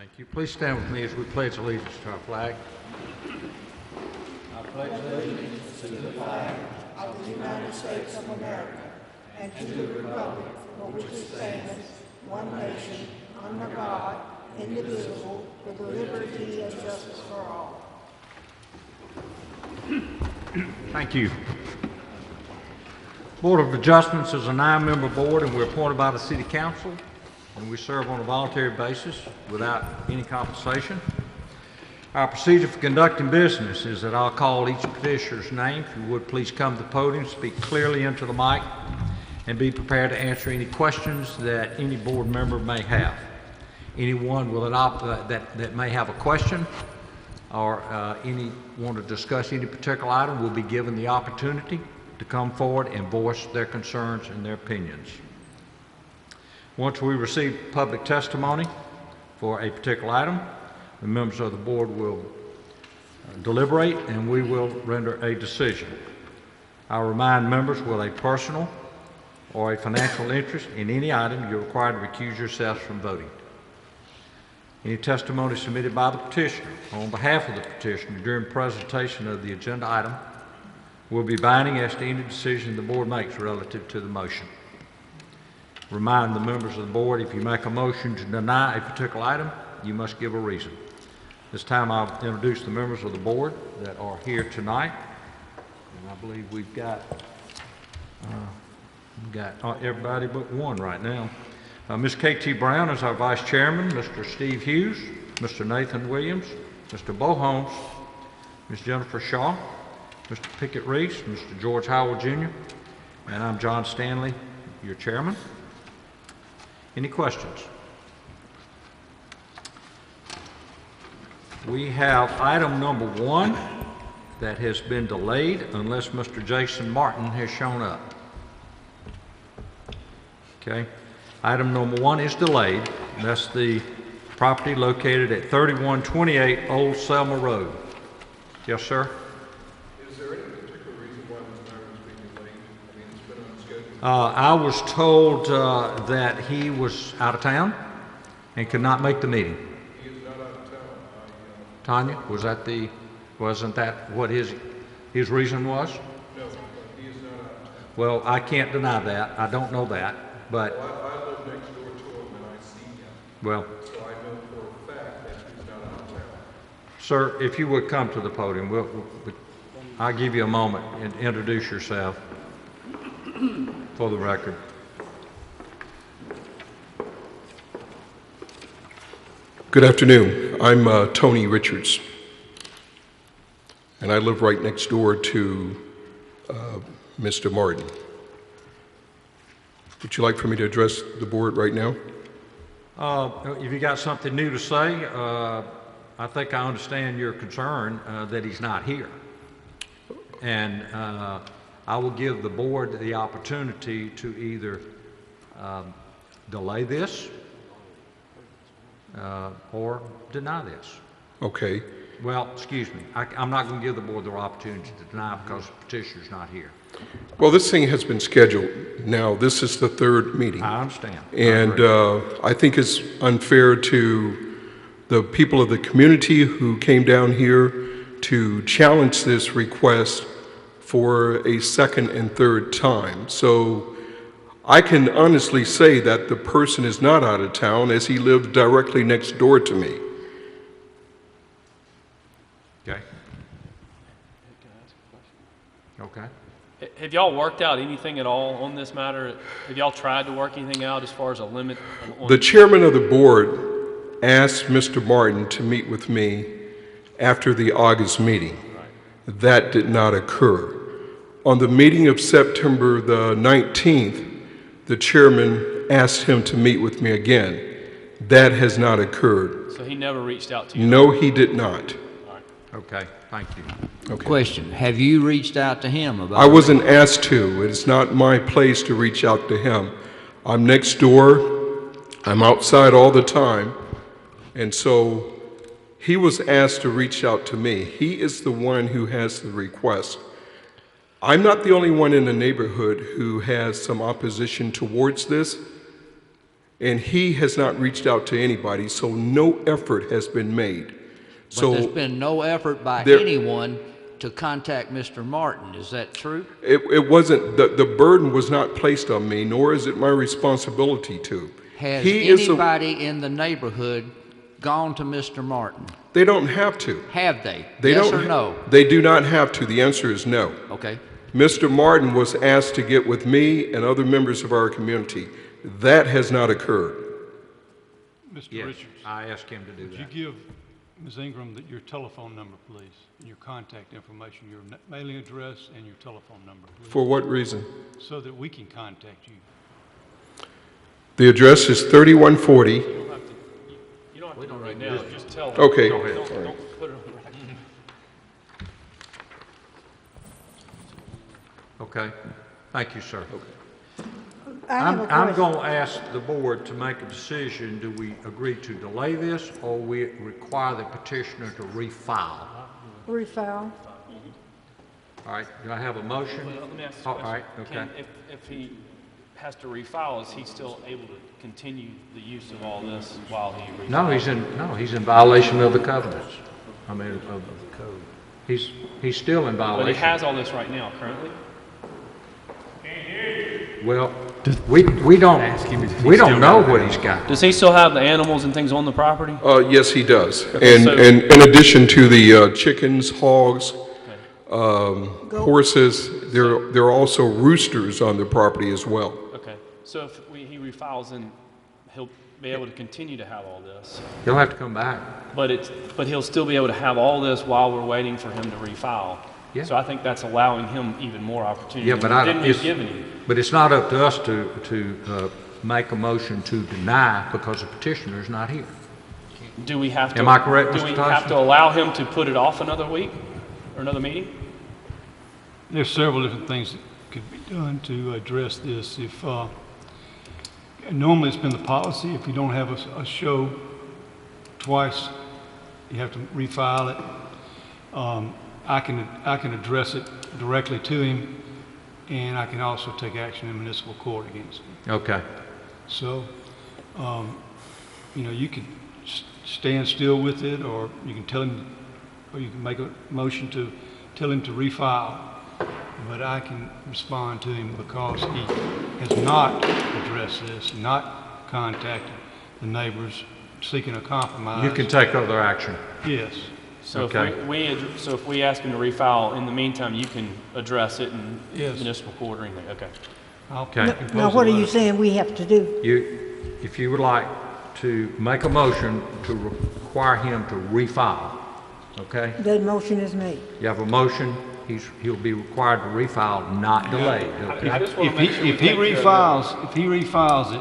Thank you. Please stand with me as we pledge allegiance to our flag. I pledge allegiance to the flag of the United States of America and to the republic for which it stands, one nation, under God, indivisible, with liberty and justice for all. Thank you. Board of Adjustments is a 9-member board, and we're appointed by the City Council, and we serve on a voluntary basis without any compensation. Our procedure for conducting business is that I'll call each petitioner's name. If you would, please come to the podium, speak clearly into the mic, and be prepared to answer any questions that any board member may have. Anyone that may have a question or want to discuss any particular item will be given the opportunity to come forward and voice their concerns and their opinions. Once we receive public testimony for a particular item, the members of the board will deliberate and we will render a decision. I'll remind members with a personal or a financial interest in any item, you're required to recuse yourselves from voting. Any testimony submitted by the petitioner on behalf of the petitioner during presentation of the agenda item will be binding as to any decision the board makes relative to the motion. Remind the members of the board, if you make a motion to deny a particular item, you must give a reason. This time I'll introduce the members of the board that are here tonight. And I believe we've got everybody but one right now. Ms. K.T. Brown is our Vice Chairman, Mr. Steve Hughes, Mr. Nathan Williams, Mr. Bo Holmes, Ms. Jennifer Shaw, Mr. Pickett Reese, Mr. George Howell Jr., and I'm John Stanley, your Chairman. Any questions? We have item number 1 that has been delayed unless Mr. Jason Martin has shown up. Okay. Item number 1 is delayed. That's the property located at 3128 Old Selma Road. Yes, sir? Is there any particular reason why this matter is being delayed? I mean, it's been on schedule. I was told that he was out of town and could not make the meeting. He is not out of town. Tanya, wasn't that what his reason was? No, he is not out of town. Well, I can't deny that. I don't know that, but Well, I live next door to him and I see him. well, So I know for a fact that he's not out of town. sir, if you would come to the podium, I'll give you a moment and introduce yourself for the record. Good afternoon. I'm Tony Richards, and I live right next door to Mr. Martin. Would you like for me to address the board right now? If you got something new to say, I think I understand your concern that he's not here. And I will give the board the opportunity to either delay this or deny this. Okay. Well, excuse me. I'm not going to give the board the opportunity to deny because the petitioner's not here. Well, this thing has been scheduled. Now, this is the 3rd meeting. I understand. And I think it's unfair to the people of the community who came down here to challenge this request for a 2nd and 3rd time. So I can honestly say that the person is not out of town as he lived directly next door to me. Okay. Okay. Have y'all worked out anything at all on this matter? Have y'all tried to work anything out as far as a limit? The chairman of the board asked Mr. Martin to meet with me after the August meeting. Right. That did not occur. On the meeting of September the 19th, the chairman asked him to meet with me again. That has not occurred. So he never reached out to you? No, he did not. All right. Okay. Thank you. Okay. Question, have you reached out to him about I wasn't asked to. It's not my place to reach out to him. I'm next door. I'm outside all the time. And so he was asked to reach out to me. He is the one who has the request. I'm not the only one in the neighborhood who has some opposition towards this. And he has not reached out to anybody, so no effort has been made. But there's been no effort by there- anyone to contact Mr. Martin. Is that true? It wasn't, the burden was not placed on me, nor is it my responsibility to. Has He is anybody in the neighborhood gone to Mr. Martin? They don't have to. Have they? They Yes don't, or no? They do not have to. The answer is no. Okay. Mr. Martin was asked to get with me and other members of our community. That has not occurred. Mr. Yes, Richards, I asked him to do would that. you give Ms. Ingram your telephone number, please, and your contact information, your mailing address and your telephone number, please, For what reason? so that we can contact you? The address is 3140. You don't have to do it right now, just tell them. Okay. Go ahead. Don't put it on the record. Okay, thank you, sir. I have a I'm question. going to ask the board to make a decision. Do we agree to delay this, or we require the petitioner to refile? Refile. All right, do I have a motion? Well, let me ask this All question. right, okay. Can, if he has to refile, is he still able to continue the use of all this while he refiles? No, he's in violation of the covenants. I mean, of the code. He's still in But he violation. has all this right now, currently? Well, we don't know what he's got. Does he still have the animals and things on the property? Yes, he does. Okay, And, so- and in addition to the chickens, hogs, horses, there are also roosters on the property as well. Okay, so if he refiles, then he'll be able to continue to have all this. He'll have to come back. But he'll still be able to have all this while we're waiting for him to refile. Yeah. So I think that's allowing him even more opportunity Yeah, than but didn't it's, we've given him. but it's not up to us to make a motion to deny because the petitioner's not here. Do we have to? Am I correct, Do Mr. we Tyson? have to allow him to put it off another week or another meeting? There's several different things that could be done to address this. If, normally it's been the policy, if you don't have a show twice, you have to refile it. I can address it directly to him, and I can also take action in municipal court against him. Okay. So, you can stand still with it, or you can tell him, or you can make a motion to tell him to refile. But I can respond to him because he has not addressed this, not contacted the neighbors seeking a compromise. You can take other action. Yes. So Okay. if we ask him to refile, in the meantime, you can address it in Yes. municipal court or anything, okay? I'll Okay. compose Now, a what are you letter. saying we have to do? If you would like to make a motion to require him to refile, okay? That motion is made. You have a motion, he'll be required to refile, not delayed, okay? I just wanna make sure we If he take care of refiles it,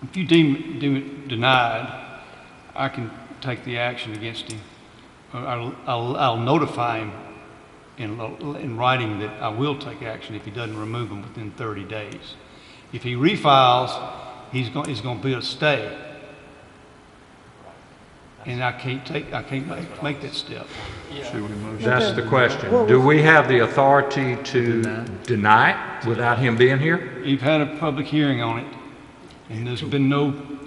if you deem it denied, I can take the action against him. I'll notify him in writing that I will take action if he doesn't remove them within 30 days. If he refiles, he's going to be a stay. And I can't make that step. That's the question. Do we have the authority to deny it without him being here? You've had a public hearing on it, and there's been nothing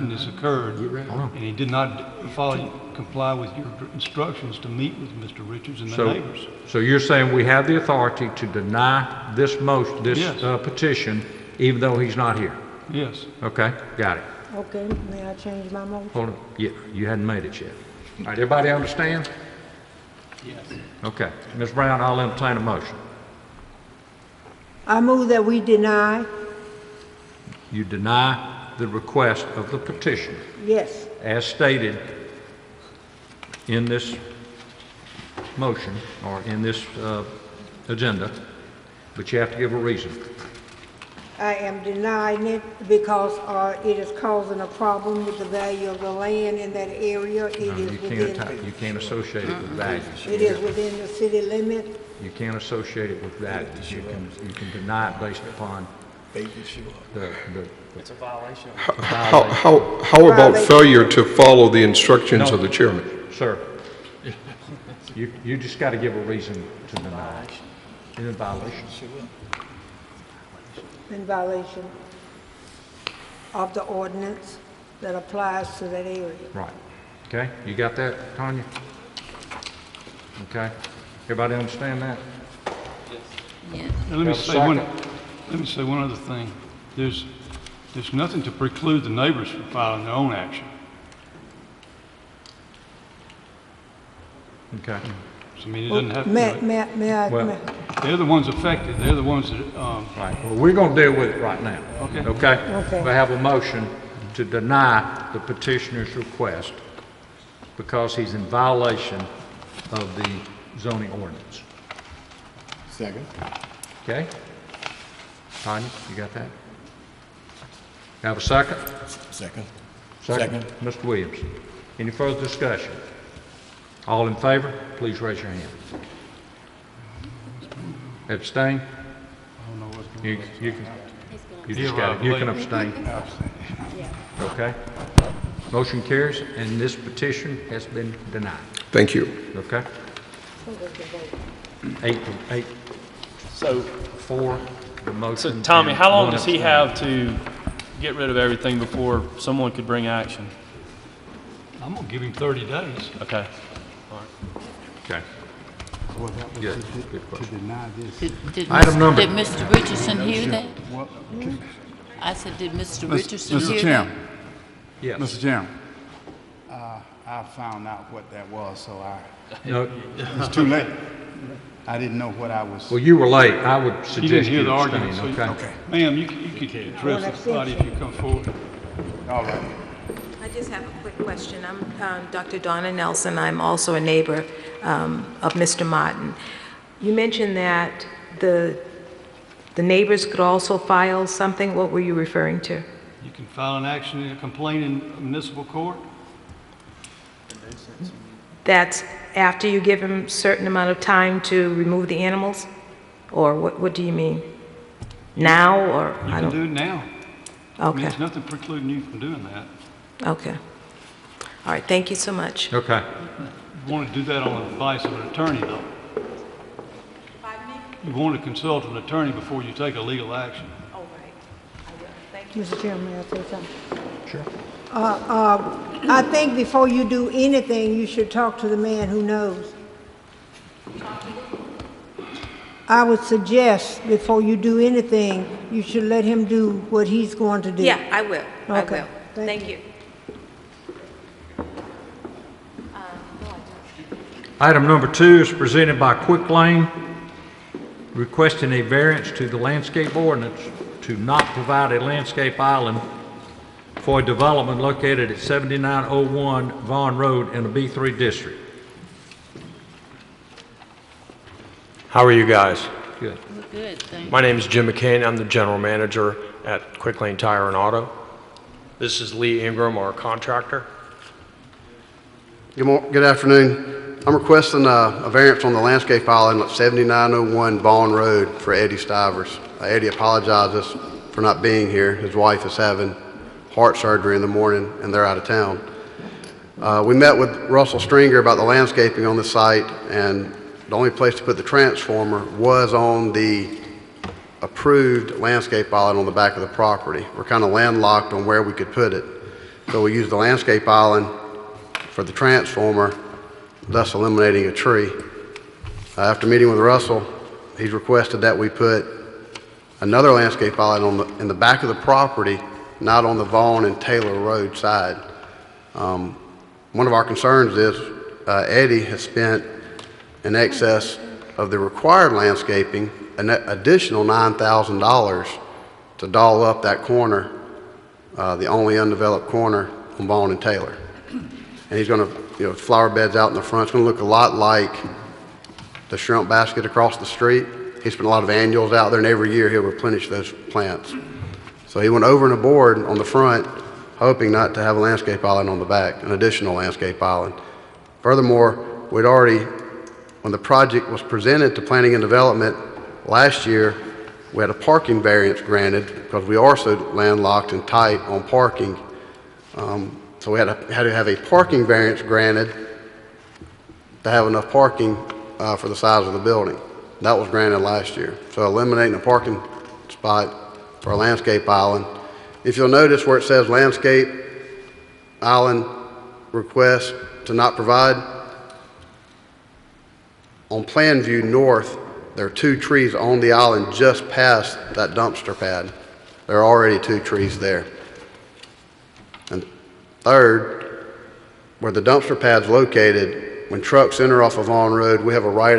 that's occurred. And he did not comply with your instructions to meet with Mr. Richards and the neighbors. So you're saying we have the authority to deny this motion, this Yes. petition, even though he's not here? Yes. Okay, got it. Okay, may I change my motion? Hold on, yeah, you hadn't made it yet. All right, everybody understand? Yes. Okay, Ms. Brown, I'll entertain a motion. I move that we deny, You deny the request of the petitioner yes, as stated in this motion or in this agenda, but you have to give a reason. I am denying it because it is causing a problem with the value of the land in that area. It No, is you can't associate it with values. it is within the city limit. You can't associate it with values. You can deny it based upon the It's a violation. How about failure to follow the instructions of the chairman? Sir, you just got to give a reason to deny it. You're in violation. in violation of the ordinance that applies to that area. Right. Okay, you got that, Tanya? Okay. Everybody understand that? Yes. Now, let Got a me say one other thing. There's nothing to preclude the neighbors from filing their own action. Okay. So, I mean, it doesn't have to. May I? Well- They're the ones affected. They're the ones that, Right, well, we're gonna deal with it right now. Okay. Okay? Okay. We have a motion to deny the petitioner's request because he's in violation of the zoning ordinance. Second. Okay? Tanya, you got that? Have a second? Second. Second. Mr. Williams. Any further discussion? All in favor, please raise your hand. Abstain? You just got it. You can abstain. Okay? Motion carries, and this petition has been denied. Thank you. Okay? 8, So, 4, the motion. so Tommy, and how long one does he abstain. have to get rid of everything before someone could bring action? I'm gonna give him 30 days. Okay. Okay. Good, good question. Did number- Did Mr. Richardson hear that? I said, did Mr. Richardson Mr. hear that? Chairman, Yes. Mr. Chairman, I found out what that was, so No, it's too late. I didn't know what I was. well, you were late. I would You didn't suggest hear you the abstain, argument, so, okay? ma'am, you could address the body if you come forward. All right. I just have a quick question. I'm Dr. Donna Nelson. I'm also a neighbor of Mr. Martin. You mentioned that the neighbors could also file something. What were you referring to? You can file an action, a complaint in municipal court. That's after you give him a certain amount of time to remove the animals? Or what do you mean? Now, or You I can do don't? it now. I mean, Okay, there's nothing precluding you from doing that. okay. All right, thank you so much. Okay. You want to do that on advice of an attorney, though. You want to consult an attorney before you take a legal action. All right, I will. Thank you. Mr. Chairman, may I say something? Sure. I think before you do anything, you should talk to the man who knows. I would suggest before you do anything, you should let him do what he's going to do. Yeah, I will. I Okay, will. thank Thank you. Item number 2 is presented by Quick Lane, requesting a variance to the landscape ordinance to not provide a landscape island for a development located at 7901 Vaughn Road in the B3 district. How are you guys? Good. We're good, thank you. My name is Jim McCain. I'm the general manager at Quick Lane Tire and Auto. This is Lee Ingram, our contractor. Good afternoon. I'm requesting a variance on the landscape island at 7901 Vaughn Road for Eddie Stivers. Eddie apologizes for not being here. His wife is having heart surgery in the morning and they're out of town. We met with Russell Stringer about the landscaping on the site, and the only place to put the transformer was on the approved landscape island on the back of the property. We're kind of landlocked on where we could put it. So we used the landscape island for the transformer, thus eliminating a tree. After meeting with Russell, he's requested that we put another landscape island in the back of the property, not on the Vaughn and Taylor Road side. One of our concerns is Eddie has spent in excess of the required landscaping an additional $9,000 to doll up that corner, the only undeveloped corner on Vaughn and Taylor. And he's going to, flower beds out in the front. It's going to look a lot like the shrimp basket across the street. He spent a lot of annuals out there, and every year he'll replenish those plants. So he went over and aboard on the front, hoping not to have a landscape island on the back, an additional landscape island. Furthermore, we'd already, when the project was presented to planning and development last year, we had a parking variance granted because we are so landlocked and tight on parking. So we had to have a parking variance granted to have enough parking for the size of the building. That was granted last year. So eliminating a parking spot for a landscape island. If you'll notice where it says landscape island request to not provide, on plan view north, there are 2 trees on the island just past that dumpster pad. There are already 2 trees there. And third, where the dumpster pad's located, when trucks enter off of Vaughn Road, we have a right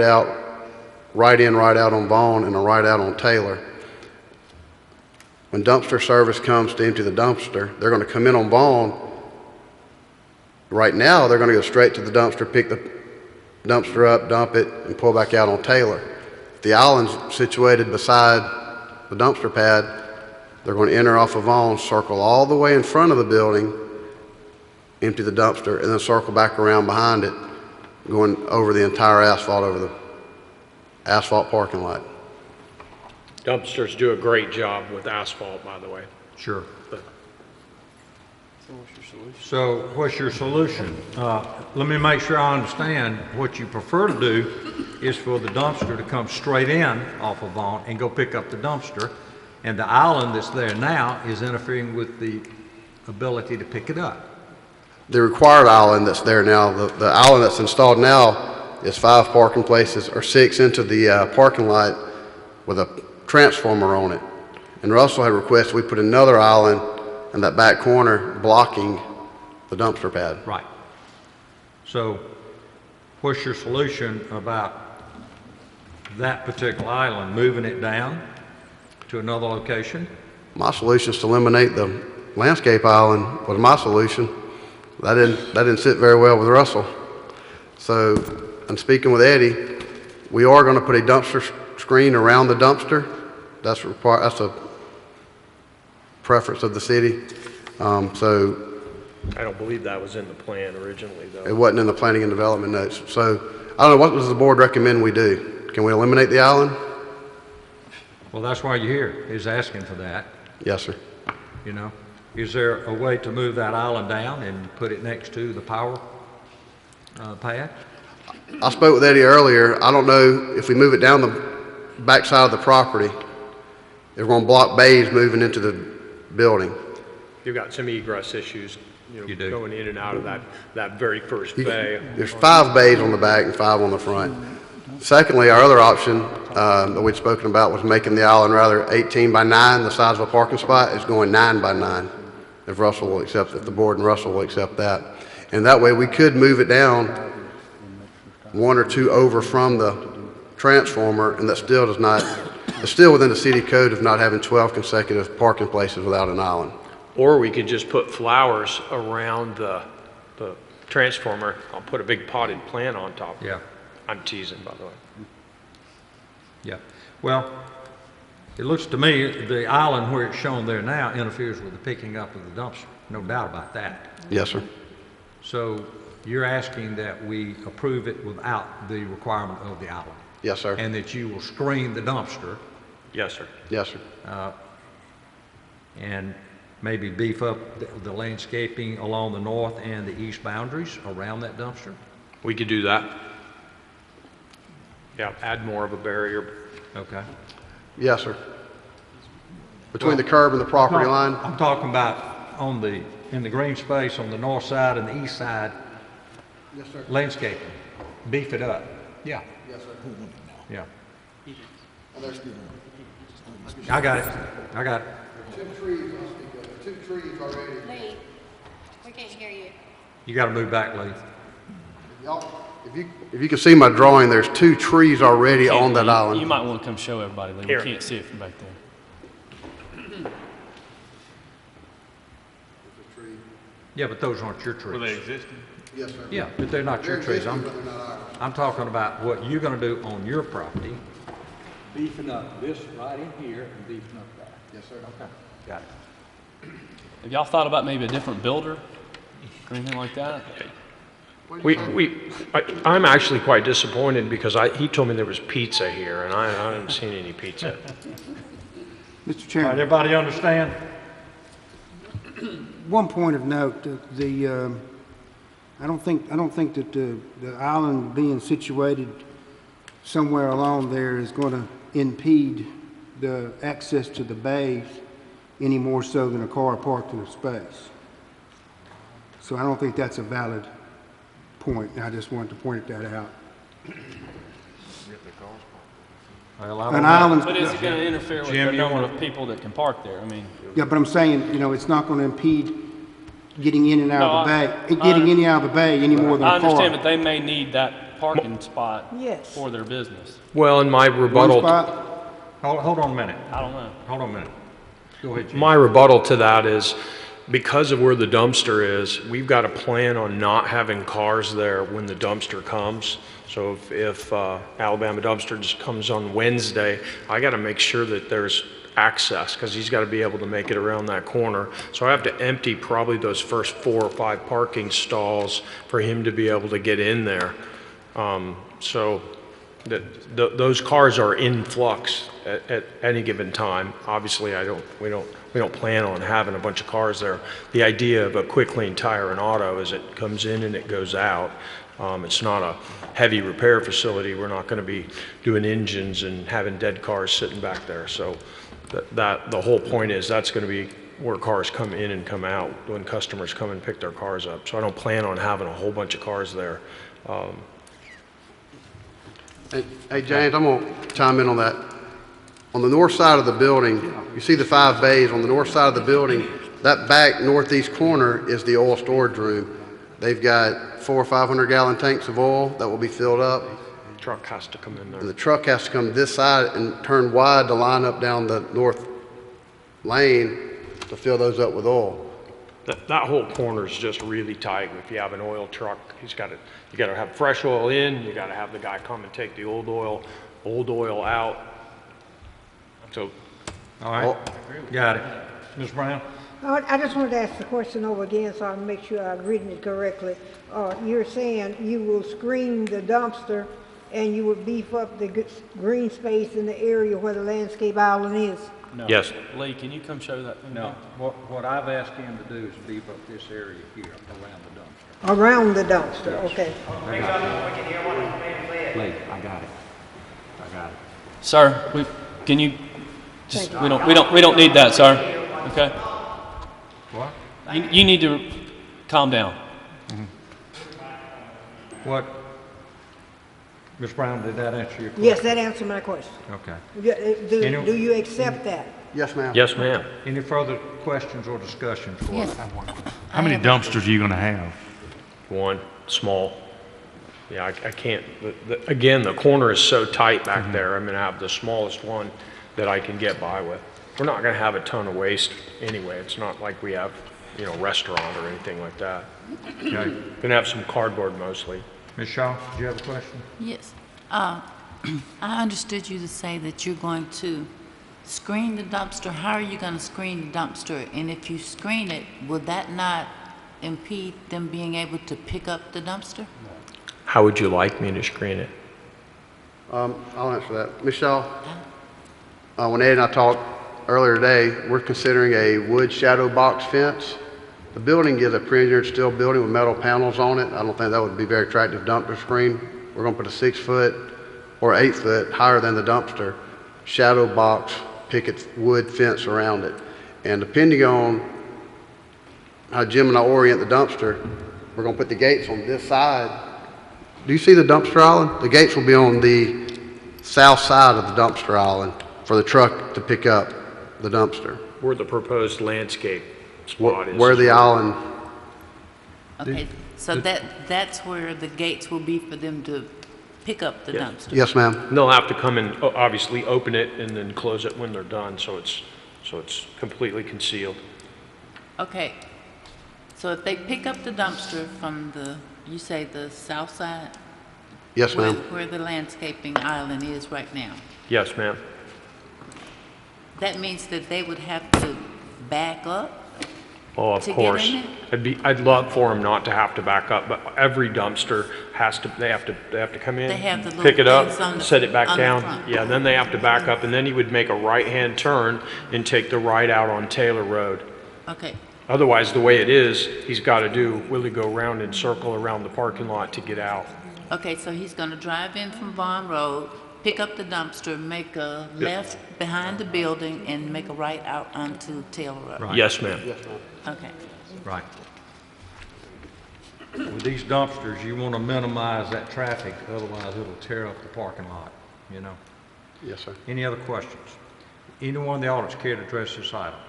in, right out on Vaughn and a right out on Taylor. When dumpster service comes to empty the dumpster, they're going to come in on Vaughn. Right now, they're going to go straight to the dumpster, pick the dumpster up, dump it, and pull back out on Taylor. If the island's situated beside the dumpster pad, they're going to enter off of Vaughn, circle all the way in front of the building, empty the dumpster, and then circle back around behind it, going over the entire asphalt, over the asphalt parking lot. Dumpsters do a great job with asphalt, by the way. Sure. But So what's your solution? Let me make sure I understand. What you prefer to do is for the dumpster to come straight in off of Vaughn and go pick up the dumpster, and the island that's there now is interfering with the ability to pick it up. The required island that's there now, the island that's installed now is 5 parking places or 6 into the parking lot with a transformer on it. And Russell had requested we put another island in that back corner blocking the dumpster pad. Right. So what's your solution about that particular island, moving it down to another location? My solution is to eliminate the landscape island was my solution. That didn't sit very well with Russell. So I'm speaking with Eddie. We are going to put a dumpster screen around the dumpster. That's a preference of the city. So I don't believe that was in the plan originally, though. it wasn't in the planning and development notes. So I don't know, what does the board recommend we do? Can we eliminate the island? Well, that's why you're here, is asking for that. Yes, sir. You know, is there a way to move that island down and put it next to the power pad? I spoke with Eddie earlier. I don't know if we move it down the backside of the property, if we're going to block bays moving into the building. You've got some egress issues, You do. going in and out of that very first bay. There's 5 bays on the back and 5 on the front. Secondly, our other option that we'd spoken about was making the island rather 18 by 9, the size of a parking spot, is going 9 by 9. If Russell will accept, if the board and Russell will accept that. And that way we could move it down 1 or 2 over from the transformer, and that still does not, it's still within the city code of not having 12 consecutive parking places without an island. Or we could just put flowers around the transformer. I'll put a big potted plant on top. Yeah. I'm teasing, by the way. Yeah. Well, it looks to me the island where it's shown there now interferes with the picking up of the dumpster. No doubt about that. Yes, sir. So you're asking that we approve it without the requirement of the island? Yes, sir. And that you will screen the dumpster Yes, sir. Yes, sir. and maybe beef up the landscaping along the north and the east boundaries around that dumpster? We could do that. Yeah, add more of a barrier. Okay. Yes, sir. Between the curb and the property line? I'm talking about in the green space on the north side and the east side. Yes, sir. Landscaping, beef it up. Yeah. Yes, sir. Yeah. There's I got it. I got it. 2 trees, I'll speak of. 2 trees already. Lee, we can't hear you. You got to move back, Lee. Y'all, if you can see my drawing, there's 2 trees already on that island. You might want to come show everybody, Lee. Here. We can't see it from back there. Yeah, but those aren't your trees. Were they existing? Yes, sir. Yeah, but they're not your trees. Existing, but they're not ours. I'm talking about what you're going to do on your property. Beefing up this right in here and beefing up that. Yes, sir. Okay. Got it. Have y'all thought about maybe a different builder or anything like that? I'm actually quite disappointed because he told me there was pizza here, and I haven't seen any pizza. Mr. All right, Chairman, everybody understand? one point of note, I don't think that the island being situated somewhere along there is going to impede the access to the bays. any more so than a car parked in a space. So I don't think that's a valid point, and I just wanted to point that out. Well, I don't An know. island. But is it going to interfere with Jim, the you number wanna- of people that can park there? I mean, Yeah, but I'm saying, you know, it's not going to impede getting in and out of the No, bay, getting in and out of the bay any more than I a car. understand, but they may need that parking spot Yes. for their business. Well, in my One rebuttal, spot? Hold on a minute. I don't know. Hold on a minute. Go ahead, Jim. my rebuttal to that is because of where the dumpster is, we've got to plan on not having cars there when the dumpster comes. So if Alabama dumpster just comes on Wednesday, I got to make sure that there's access because he's got to be able to make it around that corner. So I have to empty probably those first 4 or 5 parking stalls for him to be able to get in there. So those cars are in flux at any given time. Obviously, we don't plan on having a bunch of cars there. The idea of a quick clean tire and auto is it comes in and it goes out. It's not a heavy repair facility. We're not going to be doing engines and having dead cars sitting back there. So the whole point is that's going to be where cars come in and come out when customers come and pick their cars up. So I don't plan on having a whole bunch of cars there. Hey, James, I'm going to chime in on that. On the north side of the building, you see the 5 bays. On the north side of the building, that back northeast corner is the oil storage room. They've got 400 or 500 gallon tanks of oil that will be filled up. Truck has to come in there. And the truck has to come this side and turn wide to line up down the north lane to fill those up with oil. That whole corner is just really tight. If you have an oil truck, you got to have fresh oil in, you got to have the guy come and take the old oil out. So, All right, got it. Ms. Brown? I just wanted to ask the question over again so I can make sure I've written it correctly. You're saying you will screen the dumpster and you will beef up the green space in the area where the landscape island is? No. Yes. Lee, can you come show that thing? No, what I've asked him to do is beef up this area here around the dumpster. Around the dumpster, okay. Lee, I got it. I got it. Sir, can you just, Thank we don't need that, sir. Okay? What? You need to calm down. What? Ms. Brown, did that answer your question? Yes, that answered my question. Okay. Do you accept that? Yes, ma'am. yes, ma'am. Any further questions or discussions for us? How many dumpsters are you gonna have? One, small. Yeah, I can't, again, the corner is so tight back there. I'm going to have the smallest one that I can get by with. We're not going to have a ton of waste anyway. It's not like we have, restaurant or anything like that. Okay. Going to have some cardboard mostly. Ms. Shaw, did you have a question? Yes. I understood you to say that you're going to screen the dumpster. How are you going to screen the dumpster? And if you screen it, will that not impede them being able to pick up the dumpster? How would you like me to screen it? I'll answer that. Michelle, when Ed and I talked earlier today, we're considering a wood shadow box fence. The building is a pre-engineered steel building with metal panels on it. I don't think that would be very attractive dumpster screen. We're going to put a 6 foot or 8 foot higher than the dumpster shadow box picket wood fence around it. And depending on how Jim and I orient the dumpster, we're going to put the gates on this side. Do you see the dumpster island? The gates will be on the south side of the dumpster island for the truck to pick up the dumpster. Where the proposed landscape spot is. Where the island. Okay, so that's where the gates will be for them to pick up the dumpster? Yes, ma'am. And they'll have to come and obviously open it and then close it when they're done, so it's completely concealed. Okay, so if they pick up the dumpster from you say the south side? Yes, ma'am. Where the landscaping island is right now? Yes, ma'am. That means that they would have to back up? Oh, of To get course. in it? I'd love for them not to have to back up, but every dumpster they have to come in, They have the little pick it up, things on the- set it back on the down. front. Yeah, then they have to back up, and then he would make a right-hand turn and take the right out on Taylor Road. Okay, Otherwise, the way it is, he's got to really go around and circle around the parking lot to get out. okay, so he's gonna drive in from Vaughn Road, pick up the dumpster, make a left behind the building, and make a right out onto Taylor Road? Right. Yes, ma'am. Okay. Right. With these dumpsters, you want to minimize that traffic, otherwise it'll tear up the parking lot, you know? Yes, sir. Any other questions? Anyone in the audience care to address this item?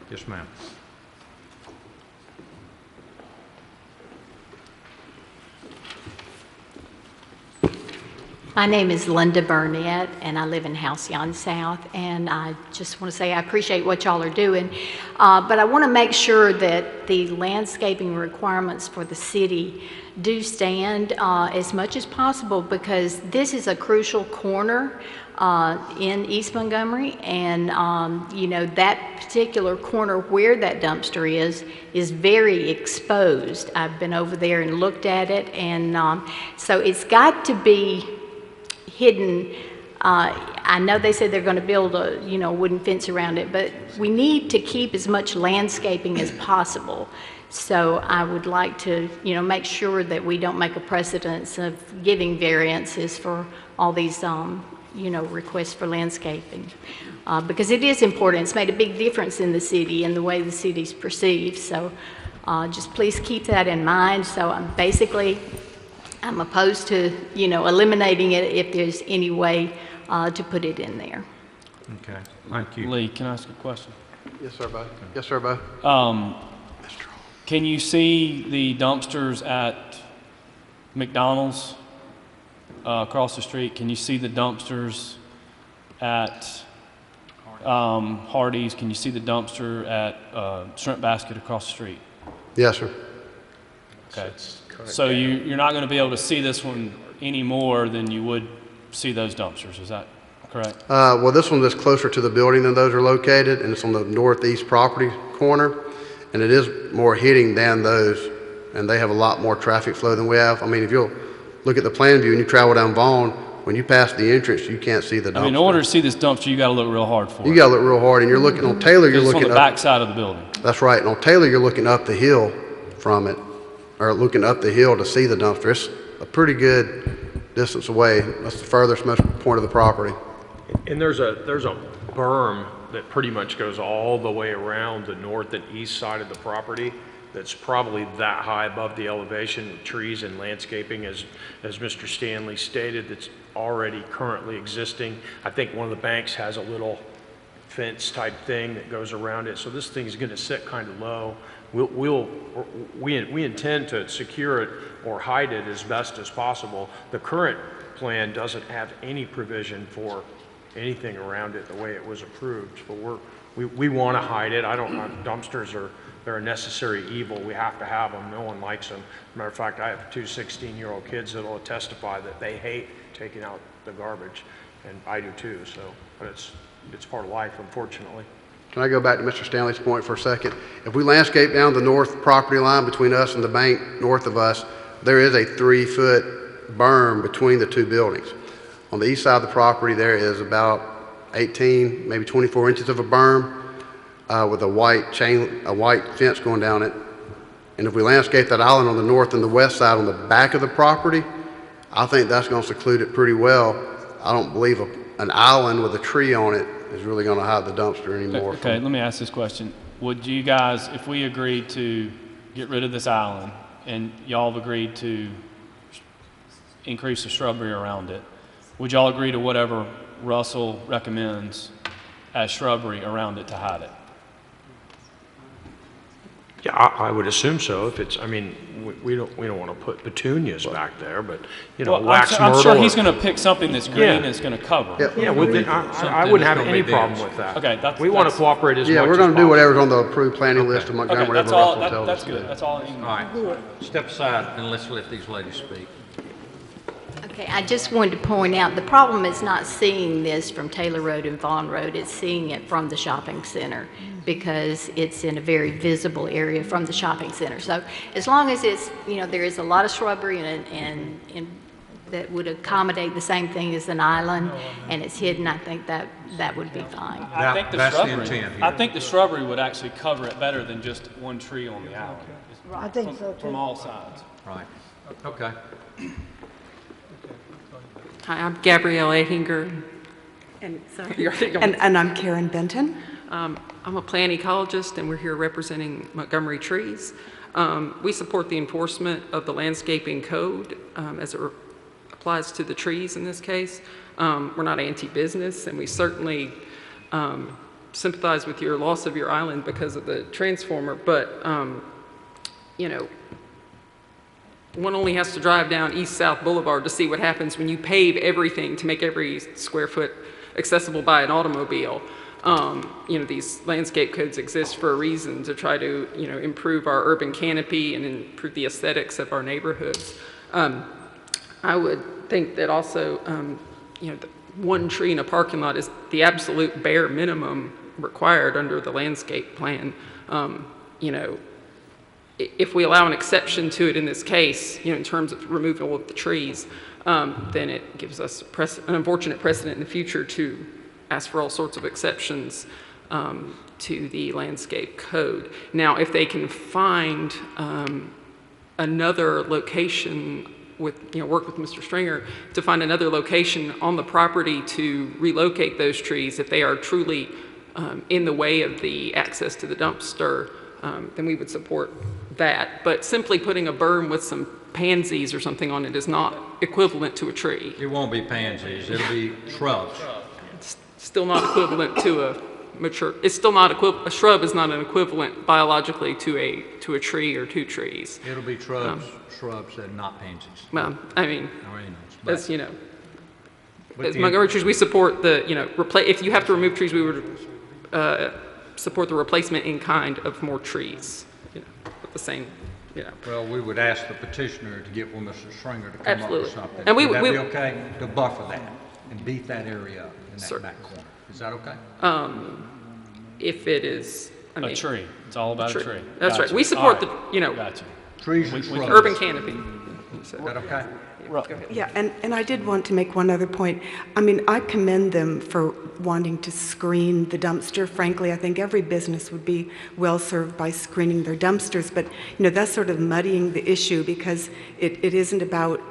Yes, ma'am. My name is Linda Burnett, and I live in Halcyon South, and I just want to say I appreciate what y'all are doing, but I want to make sure that the landscaping requirements for the city do stand as much as possible, because this is a crucial corner in East Montgomery, and you know, that particular corner where that dumpster is very exposed. I've been over there and looked at it, and so it's got to be hidden. I know they said they're going to build a, you know, wooden fence around it, but we need to keep as much landscaping as possible. So I would like to, you know, make sure that we don't make a precedence of giving variances for all these, you know, requests for landscaping, because it is important. It's made a big difference in the city and the way the city's perceived. So just please keep that in mind. So I'm opposed to, you know, eliminating it if there's any way to put it in there. Okay, thank you. Lee, can I ask a question? Yes, sir, Bo. Yes, sir, Bo. Can you see the dumpsters at McDonald's across the street? Can you see the dumpsters at Hardee's? Can you see the dumpster at Shrimp Basket across the street? Yes, sir. Okay. So you're not going to be able to see this one any more than you would see those dumpsters, is that correct? Well, this one is closer to the building than those are located, and it's on the northeast property corner, and it is more hitting than those, and they have a lot more traffic flow than we have. I mean, if you'll look at the plan view and you travel down Vaughn, when you pass the entrance, you can't see the dumpster. I mean, in order to see this dumpster, you got to look real hard for it. You got to look real hard, and you're looking on Taylor. You're looking on the back side of the building. That's right. And on Taylor, you're looking up the hill from it, or looking up the hill to see the dumpster. It's a pretty good distance away. That's the furthest point of the property. And there's a berm that pretty much goes all the way around the north and east side of the property. That's probably that high above the elevation with trees and landscaping, as Mr. Stanley stated, that's already currently existing. I think one of the banks has a little fence type thing that goes around it. So this thing is going to sit kind of low. We intend to secure it or hide it as best as possible. The current plan doesn't have any provision for anything around it the way it was approved. But we want to hide it. I don't know. Dumpsters they're a necessary evil. We have to have them. No one likes them. Matter of fact, I have two 16-year-old kids that will testify that they hate taking out the garbage, and I do too. So, but it's part of life, unfortunately. Can I go back to Mr. Stanley's point for a second? If we landscape down the north property line between us and the bank north of us, there is a 3-foot berm between the two buildings. On the east side of the property, there is about 18, maybe 24 inches of a berm with a white fence going down it. And if we landscape that island on the north and the west side on the back of the property, I think that's going to seclude it pretty well. I don't believe an island with a tree on it is really going to hide the dumpster anymore. Okay, let me ask this question. Would you guys, if we agreed to get rid of this island and y'all have agreed to increase the shrubbery around it, would y'all agree to whatever Russell recommends as shrubbery around it to hide it? Yeah, I would assume so. If it's, I mean, we don't want to put petunias back there, but you know, well, wax myrtle. I'm sure he's going to pick something that's green and it's going to cover. Yeah, I wouldn't have any problem with that. Okay, we want to cooperate as much as possible. Yeah, we're going to do whatever's on the approved planning list of Montgomery. Okay, that's all. That's good. That's all I need. All right, step aside and let's let these ladies speak. Okay, I just wanted to point out, the problem is not seeing this from Taylor Road and Vaughn Road, it's seeing it from the shopping center, because it's in a very visible area from the shopping center. So as long as it's, you know, there is a lot of shrubbery and that would accommodate the same thing as an island, and it's hidden, I think that would be fine. I think that's the intent here. I think the shrubbery would actually cover it better than just one tree on the island. I think so too. From all sides. Right. Okay. Hi, I'm Gabrielle Ahinger. And, sorry. You're And I'm Karen Benton. I'm a plant ecologist, and we're here representing Montgomery Trees. We support the enforcement of the landscaping code as it applies to the trees in this case. We're not anti-business, and we certainly sympathize with your loss of your island because of the transformer, but you know, one only has to drive down East-South Boulevard to see what happens when you pave everything to make every square foot accessible by an automobile. You know, these landscape codes exist for a reason, to try to, you know, improve our urban canopy and improve the aesthetics of our neighborhoods. I would think that also, you know, one tree in a parking lot is the absolute bare minimum required under the landscape plan. You know, if we allow an exception to it in this case, you know, in terms of removal of the trees, then it gives us an unfortunate precedent in the future to ask for all sorts of exceptions to the landscape code. Now, if they can find another location with, you know, work with Mr. Stringer to find another location on the property to relocate those trees, if they are truly in the way of the access to the dumpster, then we would support that. But simply putting a berm with some pansies or something on it is not equivalent to a tree. It won't be pansies, it'll be shrubs. It's still not equivalent to a mature, it's still not a shrub is not an equivalent biologically to a tree or two trees. It'll be shrubs and not pansies. Well, I mean, Or annuals, as you know, but as the- Montgomery Trees, we support the, you know, if you have to remove trees, we would support the replacement in kind of more trees, you know, with the same, you know. Well, we would ask the petitioner to get with Mr. Stringer to come Absolutely. up with something. And we- Would that we- be okay to buffer that and beat that area up in that Sir. back corner? Is that okay? If it is, I mean, A tree. It's all about a tree. That's right. Gotcha. We support All the, right. you know, Gotcha. Trees We- and we- shrubs. urban canopy. Is that okay? Yeah, and I did want to make one other point. I mean, I commend them for wanting to screen the dumpster. Frankly, I think every business would be well served by screening their dumpsters, but, you know, that's sort of muddying the issue because it isn't about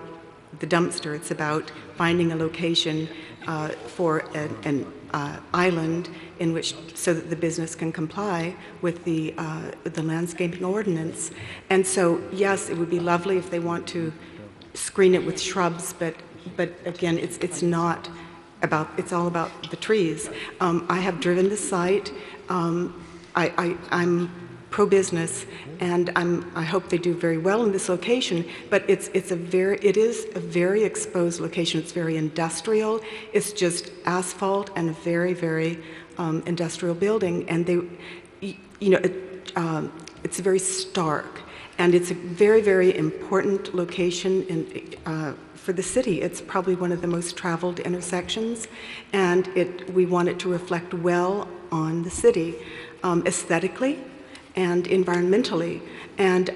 the dumpster. It's about finding a location for an island in which, so that the business can comply with the landscaping ordinance. And so, yes, it would be lovely if they want to screen it with shrubs, but again, it's not about, it's all about the trees. I have driven the site. I'm pro-business, and I hope they do very well in this location, but it is a very exposed location. It's very industrial. It's just asphalt and a very, very industrial building, and it's very stark. And it's a very, very important location for the city. It's probably one of the most traveled intersections, and we want it to reflect well on the city, aesthetically and environmentally. And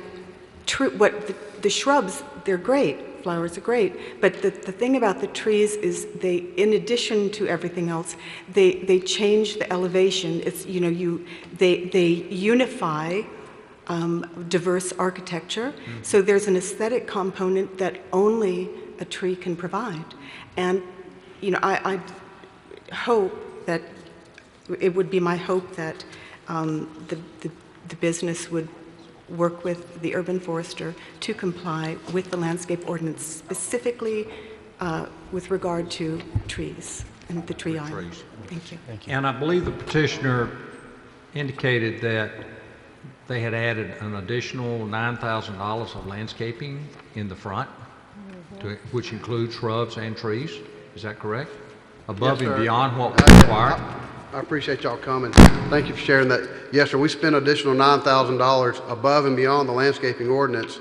the shrubs, they're great. Flowers are great. But the thing about the trees is they, in addition to everything else, they change the elevation. It's, you know, they unify diverse architecture. So there's an aesthetic component that only a tree can provide. And, you know, I hope that, it would be my hope that the business would work with the urban forester to comply with the landscape ordinance, specifically with regard to trees and the tree island. Thank you. And I believe the petitioner indicated that they had added an additional $9,000 of landscaping in the front, which includes shrubs and trees. Is that correct? Above Yes, and sir. beyond what we require? I appreciate y'all coming. Thank you for sharing that. Yes, sir, we spent additional $9,000 above and beyond the landscaping ordinance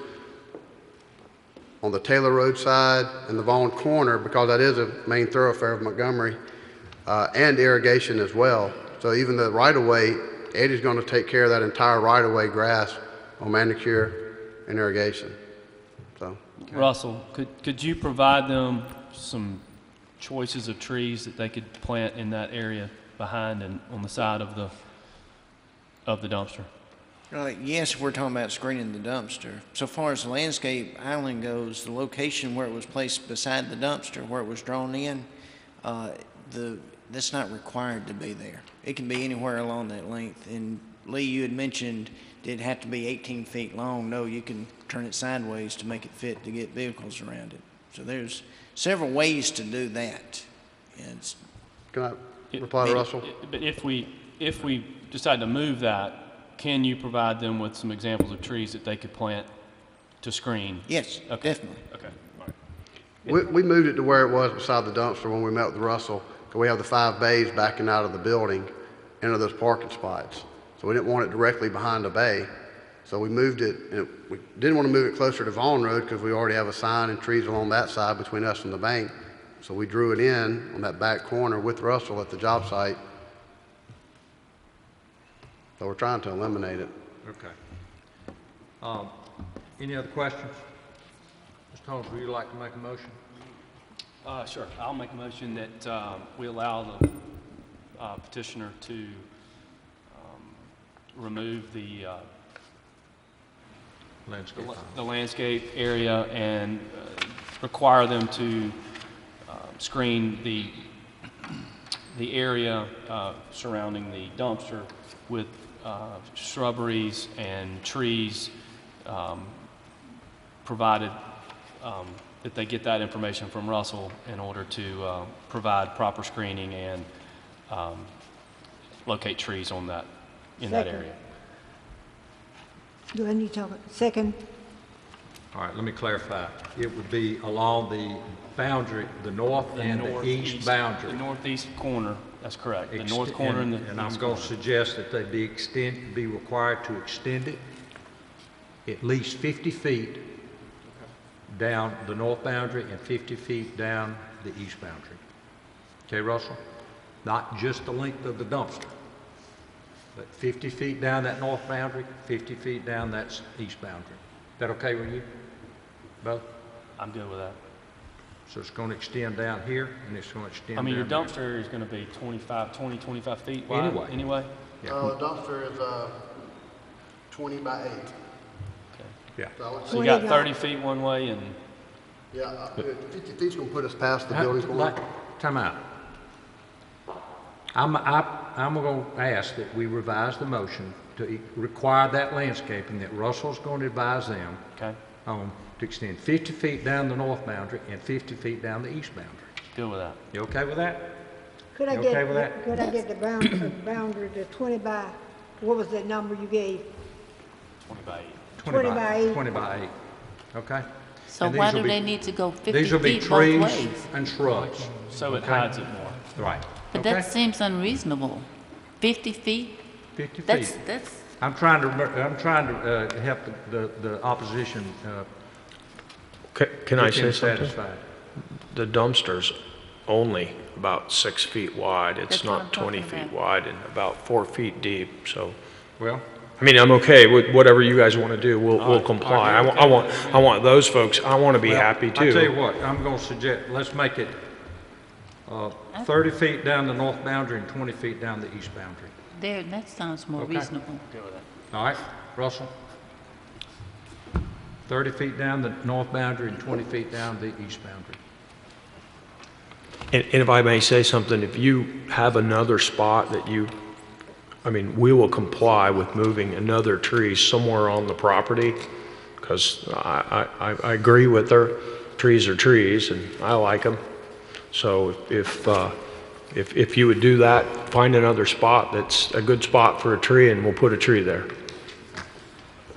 on the Taylor Road side and the Vaughn Corner, because that is a main thoroughfare of Montgomery, and irrigation as well. So even the right-of-way, Eddie's going to take care of that entire right-of-way grass on manicure and irrigation. So, Russell, could you provide them some choices of trees that they could plant in that area behind and on the side of the dumpster? Yes, we're talking about screening the dumpster. So far as the landscape island goes, the location where it was placed beside the dumpster, where it was drawn in, that's not required to be there. It can be anywhere along that length. And Lee, you had mentioned did it have to be 18 feet long? No, you can turn it sideways to make it fit to get vehicles around it. So there's several ways to do that. Can I reply to Russell? But if we decide to move that, can you provide them with some examples of trees that they could plant to screen? Yes, okay. Definitely. Okay. All right. We moved it to where it was beside the dumpster when we met with Russell, because we have the 5 bays backing out of the building into those parking spots. So we didn't want it directly behind the bay. So we moved it, and we didn't want to move it closer to Vaughn Road because we already have a sign and trees along that side between us and the bank. So we drew it in on that back corner with Russell at the job site. So we're trying to eliminate it. Okay. Any other questions? Mr. Holmes, would you like to make a motion? Sure. I'll make a motion that we allow the petitioner to remove the landscape area and require them to screen the area surrounding the dumpster with shrubberies and trees, provided that they get that information from Russell in order to provide proper screening and locate trees on that in that area. Do I need to talk? Second. All right, let me clarify. It would be along the boundary, the north and the east boundary. The northeast corner, that's correct. The north corner and the And I'm going to suggest that they be required to extend it at least 50 feet down the north boundary and 50 feet down the east boundary. Okay, Russell? Not just the length of the dumpster, but 50 feet down that north boundary, 50 feet down that east boundary. Is that okay with you, both? I'm good with that. So it's going to extend down here, and it's going to extend down your there. dumpster area is going to be 25 feet wide? Anyway? The dumpster is 20 by 8. Yeah. So you got 30 feet one way and... Yeah, 50 feet's going to put us past the building corner. Time out. I'm going to ask that we revise the motion to require that landscaping that Russell's going to advise them to extend 50 feet down the north boundary and 50 feet down the east boundary. Good with that. You okay with that? Could I You get, okay with that? Could I get the boundary to 20 by, what was that number you gave? 20 by 8. 20 by 8. 20 by 8, okay? So why do they need to go 50 These will be feet both trees ways? and shrubs. So it hides it more. Right. But that seems unreasonable. 50 feet? 50 feet. That's. I'm trying to help the opposition. Can I say something? Satisfied. The dumpster's only about 6 feet wide. It's That's what I'm not 20 talking feet about. wide and about 4 feet deep, so. Well, I mean, I'm okay with whatever you guys want to do. We'll comply. I want those folks, I want to be happy too. I'll tell you what, I'm going to suggest, let's make it 30 feet down the north boundary and 20 feet down the east boundary. There, that sounds more Okay. reasonable. All right, Russell? 30 feet down the north boundary and 20 feet down the east boundary. And if I may say something, if you have another spot that we will comply with moving another tree somewhere on the property, because I agree with her. Trees are trees, and I like them. So if you would do that, find another spot that's a good spot for a tree, and we'll put a tree there.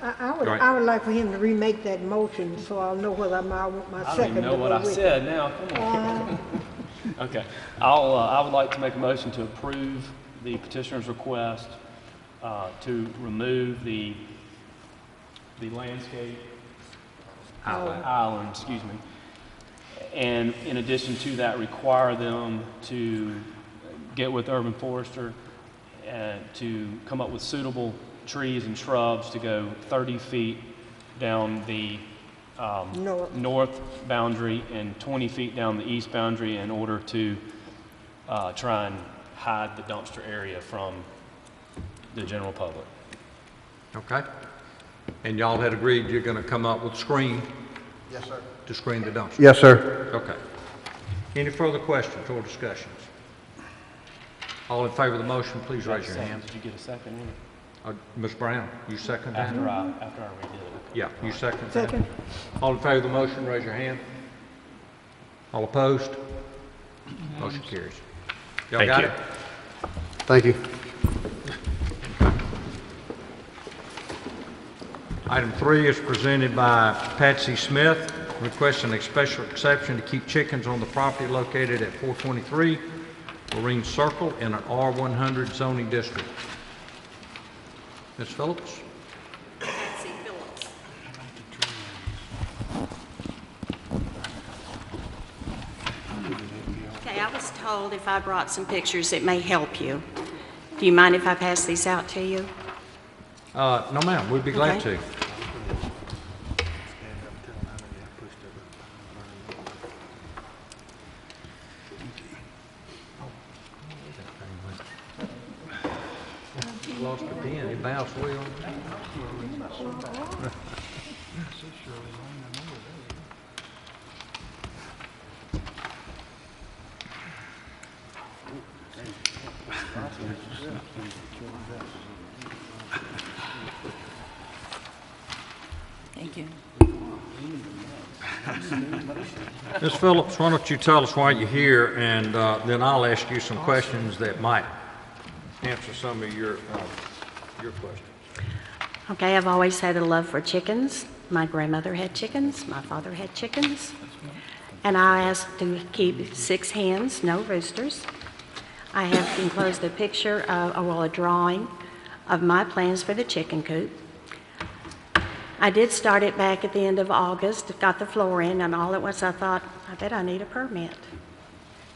I would like for him to remake that motion so I'll know whether my I don't second even know to what go I with said it. now. Come on. Okay. I would like to make a motion to approve the petitioner's request to remove the landscape island, excuse me. And in addition to that, require them to get with Urban Forester to come up with suitable trees and shrubs to go 30 feet down the north boundary and 20 feet down the east boundary in order to try and hide the dumpster area from the general public. Okay? And y'all had agreed you're going to come up with a screen Yes, sir. to screen the dumpster? Yes, sir. Okay. Any further questions or discussions? All in favor of the motion, please raise your hand. Did you get a second? Ms. Brown, you second that? After I redid it. Yeah, you second that? Second. All in favor of the motion, raise your hand. All opposed? Motion carries. Y'all Thank got you. it? Thank you. Item 3 is presented by Patsy Smith, requesting a special exception to keep chickens on the property located at 423 Marine Circle in an R100 zoning district. Ms. Phillips? Patsy Phillips. Okay, I was told if I brought some pictures, it may help you. Do you mind if I pass these out to you? No, ma'am. We'd be glad Okay. to. Lost the pen. It bounced way on. Thank you. Ms. Phillips, why don't you tell us why you're here, and then I'll ask you some questions that might answer some of your questions. Okay, I've always had a love for chickens. My grandmother had chickens, my father had chickens, and I asked to keep 6 hens, no roosters. I have enclosed a picture a drawing of my plans for the chicken coop. I did start it back at the end of August, got the floor in, and all at once I thought, I bet I need a permit.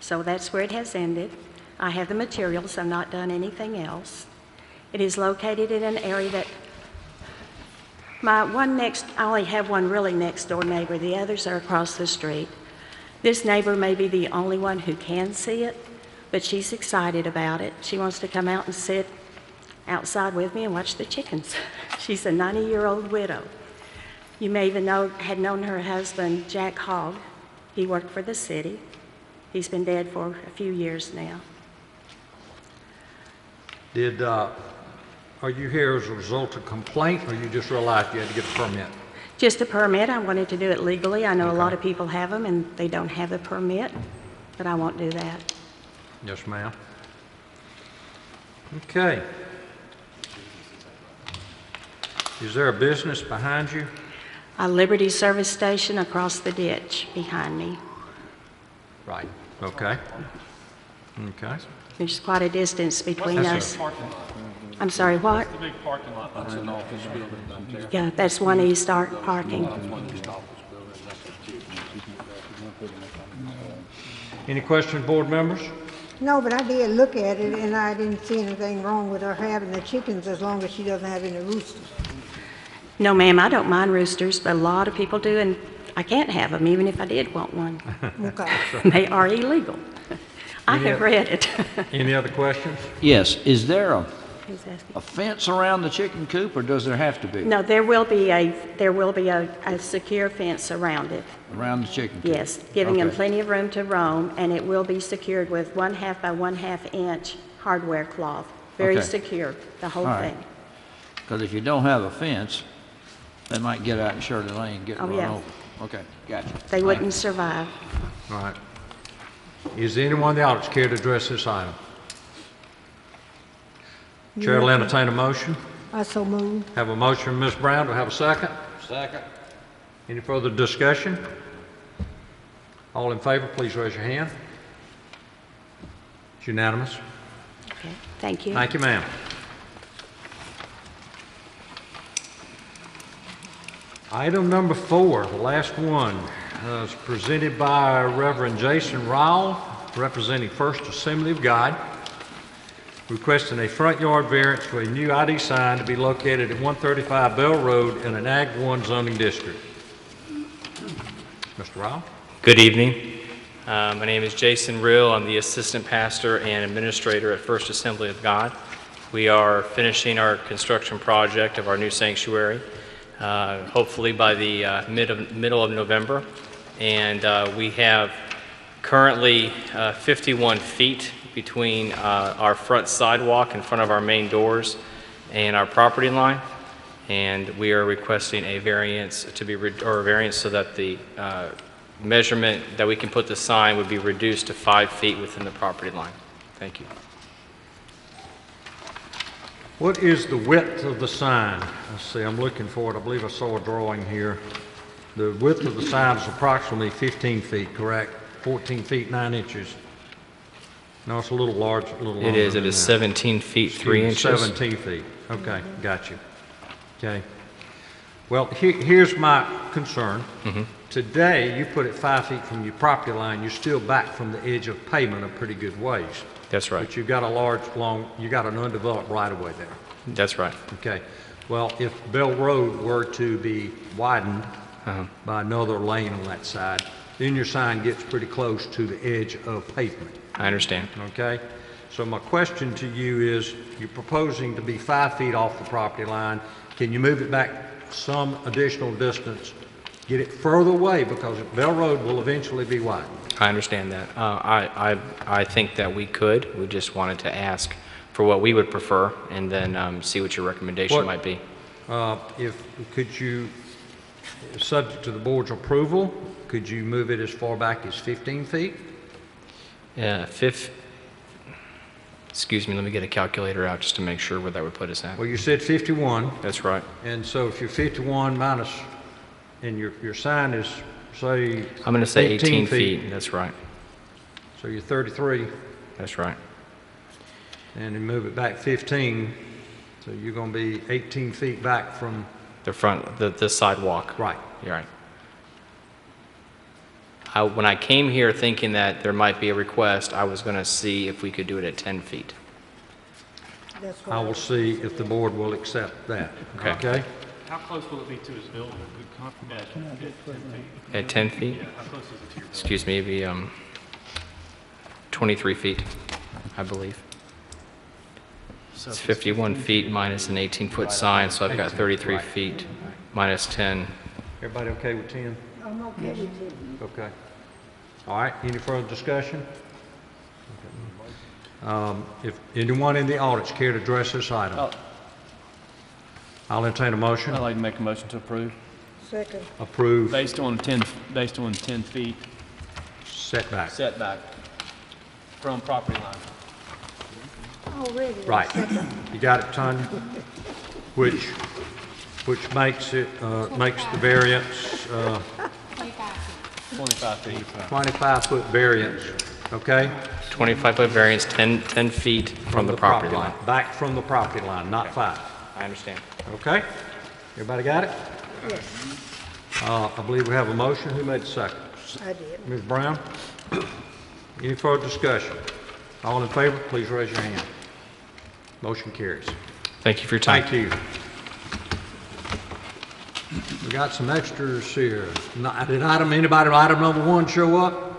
So that's where it has ended. I have the materials, I've not done anything else. It is located in an area that I only have one really next door neighbor, the others are across the street. This neighbor may be the only one who can see it, but she's excited about it. She wants to come out and sit outside with me and watch the chickens. She's a 90-year-old widow. You may even had known her husband, Jack Hogg. He worked for the city. He's been dead for a few years now. Are you here as a result of complaint, or you just realized you had to get a permit? Just a permit. I wanted to do it legally. I know a lot of people have them and they don't have a permit, but I won't do that. Yes, ma'am. Okay. Is there a business behind you? A Liberty service station across the ditch behind me. Right. Okay. Okay. There's quite a distance between That's us. I'm sorry, what? The big parking lot. That's an office building. Yeah, that's one East Arc parking. Any questions, board members? No, but I did look at it, and I didn't see anything wrong with her having the chickens as long as she doesn't have any roosters. No, ma'am, I don't mind roosters, but a lot of people do, and I can't have them even if I did want one. Okay. They are illegal. I have read it. Any other questions? Yes, is there Who's asking? a fence around the chicken coop, or does there have to be? No, there will be a secure fence around it. Around the chicken coop? Yes, giving them Okay. plenty of room to roam, and it will be secured with 1/2 by 1/2 inch hardware cloth. Very Okay. secure, the whole All right. thing. Because if you don't have a fence, they might get out in Shirley Lane and get Oh, run yeah. over. Okay, gotcha. They wouldn't survive. All right. Is there anyone in the audience care to address this item? Chair will entertain a motion. I so moved. Have a motion from Ms. Brown. Do I have a second? Second. Any further discussion? All in favor, please raise your hand. It's unanimous. Okay, thank you. Thank you, ma'am. Item number 4, the last one, is presented by Reverend Jason Rowell, representing First Assembly of God, requesting a front yard variance for a new ID sign to be located at 135 Bell Road in an Ag 1 zoning district. Mr. Rowell? Good evening. My name is Jason Rill. I'm the assistant pastor and administrator at First Assembly of God. We are finishing our construction project of our new sanctuary, hopefully by the middle of November. And we have currently 51 feet between our front sidewalk in front of our main doors and our property line. And we are requesting a variance to be, or a variance so that the measurement that we can put the sign would be reduced to 5 feet within the property line. Thank you. What is the width of the sign? Let's see, I'm looking for it. I believe I saw a drawing here. The width of the sign is approximately 15 feet, correct? 14 feet 9 inches. No, it's a little large, a little longer. It is. It than is that. 17 feet 3 inches. 17 feet. Okay, got you. Okay. Well, here's my concern. Today, you put it 5 feet from your property line. You're still back from the edge of pavement a pretty good ways. That's right. But you've got a large, you got an undeveloped right-of-way there. That's right. Okay. Well, if Bell Road were to be widened by another lane on that side, then your sign gets pretty close to the edge of pavement. I understand. Okay? So my question to you is, you're proposing to be 5 feet off the property line. Can you move it back some additional distance, get it further away, because Bell Road will eventually be widened? I understand that. I think that we could. We just wanted to ask for what we would prefer and then see what your recommendation might be. Could you, subject to the board's approval, could you move it as far back as 15 feet? Excuse me, let me get a calculator out just to make sure where that would put us at. Well, you said 51. That's right. And so if you're 51 minus, and your sign is, say, I'm going to say 18 feet. That's right. So you're 33. That's right. And then move it back 15, so you're going to be 18 feet back from the front, the sidewalk. Right. You're right. When I came here thinking that there might be a request, I was going to see if we could do it at 10 feet. I will see if the board will accept that. Okay? How close will it be to his building? At 10 feet? Yeah, how close is it to your building? Excuse me, maybe 23 feet, I believe. It's 51 feet minus an 18-foot sign, so I've got 33 feet minus 10. Everybody okay with 10? I'm okay with it. Okay. All right, any further discussion? Okay. If anyone in the audience care to address this item, I'll entertain a motion. I'd like to make a motion to approve. Second. Approve. Based on 10 feet setback from property line. Already. Right. You got it, Tanya? Which makes it, makes the variance, 25 feet. 25-foot variance, okay? 25-foot variance, 10 feet from the property line. Back from the property line, not 5. I understand. Okay? Everybody got it? Yes, I believe we have a motion. Who made the second? I did. Ms. Brown? Any further discussion? All in favor, please raise your hand. Motion carries. Thank you for your time. Thank you. We got some extras here. Did anybody item number 1 show up?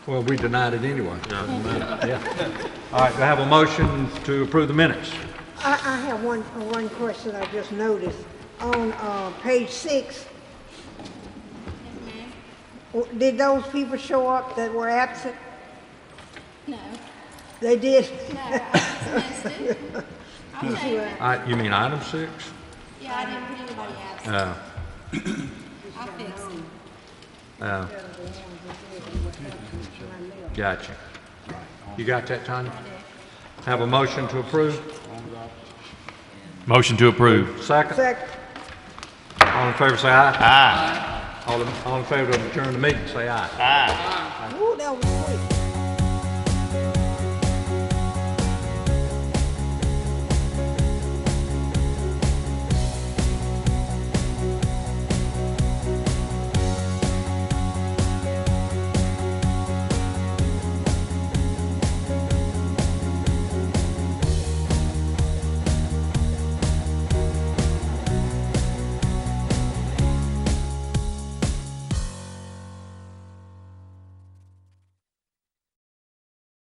Well, we denied it anyway. Yeah. All right, do I have a motion to approve the minutes? I have one question I just noticed. On page 6, did those people show up that were absent? No. They did? No, I just missed it. I'll tell you what. You mean item 6? Yeah, I didn't put anybody absent. I'll fix it. Gotcha. You got that, Tanya? Have a motion to approve? Motion to approve. Second? Second. All in favor say aye. Aye. All in favor of adjourn the meeting say aye. Aye.